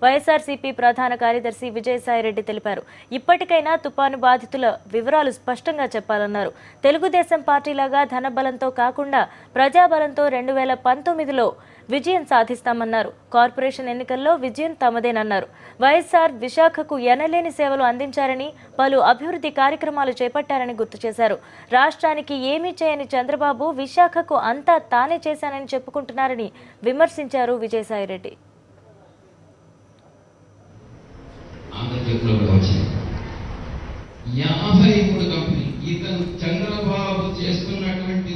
వైఎస్ఆర్సీపీ ప్రధాన కార్యదర్శి విజయసాయిరెడ్డి తెలిపారు. ఇప్పటికైనా తుపాను బాధితుల వివరాలు స్పష్టంగా చెప్పాలన్నారు. తెలుగుదేశం పార్టీలాగా ధనబలంతో కాకుండా ప్రజాబలంతో 2019లో విజయం సాధిస్తామన్నారు. కార్పొరేషన్ ఎన్నికల్లో విజయం తమదేనన్నారు. వైఎస్ఆర్ విశాఖకు ఎనలేని సేవలు అందించారని, పలు అభివృద్ధి కార్యక్రమాలు చేపట్టారని గుర్తు చేశారు. రాష్ట్రానికి ఏమీ చేయని చంద్రబాబు విశాఖకు అంతా తానే చేశానని చెప్పుకుంటున్నారని విమర్శించారు విజయసాయిరెడ్డి. చంద్రబాబు చేస్తున్నటువంటి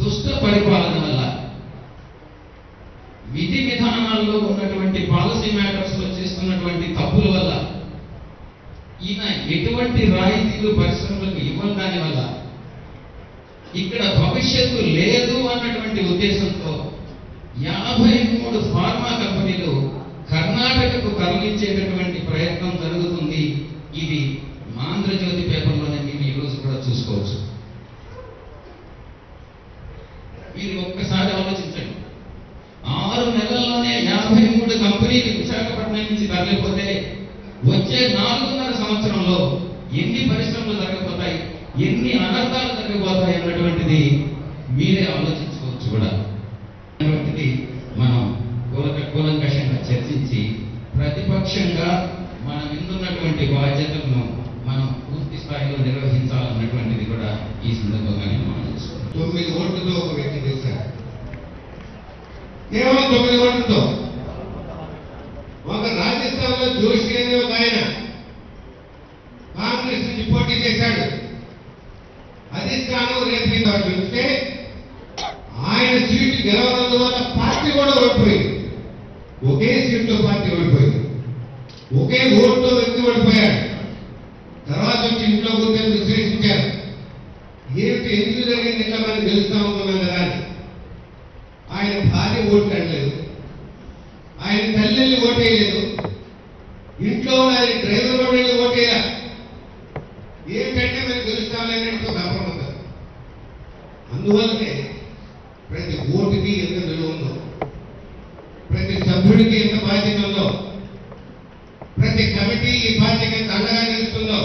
దుష్ట పరిపాలన వల్ల, విధి విధానాల్లో ఉన్నటువంటి పాలసీ మ్యాటర్స్ లో చేస్తున్నటువంటి తప్పుల వల్ల, ఈయన ఎటువంటి రాయితీలు పరిశ్రమలకు ఇవ్వని దాని వల్ల ఇక్కడ భవిష్యత్తు లేదు అన్నటువంటి ఉద్దేశంతో 53 ఫార్మా కంపెనీలు కర్ణాటకకు తరలించేటటువంటి ప్రయత్నం జరుగుతుంది. ఇది ఆంధ్రజ్యోతి పేపర్లోనే మీరు ఈరోజు కూడా చూసుకోవచ్చు. మీరు ఒక్కసారి ఆలోచించండి. 6 నెలల్లోనే 53 కంపెనీలు విశాఖపట్నం నుంచి తరలిపోతే వచ్చే 4.5 సంవత్సరంలో ఎన్ని పరిశ్రమలు జరగబోతాయి, ఎన్ని అనర్థాలు జరగబోతాయి అన్నటువంటిది మీరే ఆలోచించుకోవచ్చు కూడా. అటువంటిది మనం కూలంకషంగా చర్చించి ప్రతిపక్షంగా మనం ఇందున్నటువంటి బాధ్యతలను మనం పూర్తి స్థాయిలో నిర్వహించాలన్నటువంటిది కూడా ఈ సందర్భంగా నేను మనం చేసుకున్నాను. 9 ఓట్లతో ఒక వ్యక్తి గెలిచారు. కేవలం 9 ఓట్లతో. ఒక రాజస్థాన్ లో జోషి అనే ఒక ఆయన కాంగ్రెస్ నుంచి పోటీ చేశాడు. అధిష్టానం రేపు చూస్తే ఆయన సీటు గెలవనందువల్ల పార్టీ కూడా ఓడిపోయింది. ఒకే సీట్లో పార్టీ ఓడిపోయింది. ఒకే ఓటుతో వ్యక్తి ఓడిపోయాడు. తర్వాత వచ్చి ఇంట్లో కూర్చొని విశ్లేషించారు. ఏమిటి, ఎందుకు జరిగింది ఇట్లా మనం గెలుస్తా ఉంటున్నాం కదా అని. ఆయన భార్య ఓట్లేదు, ఆయన తల్లిని ఓటేయలేదు, ఇంట్లో ఆయన డ్రైవర్ కూడా వెళ్ళి ఓటేయాలి. ఏమిటంటే మేము గెలుస్తామనేది ఒక అప్రమత్తం. అందువల్లనే ప్రతి ఓటుకి ఎంత విలువ ఉందో, ప్రతి సభ్యుడికి ఎంత బాధ్యత ఉందో, ప్రతి కమిటీ ఈ పార్టీకి ఎంత అండగా నిలుస్తుందో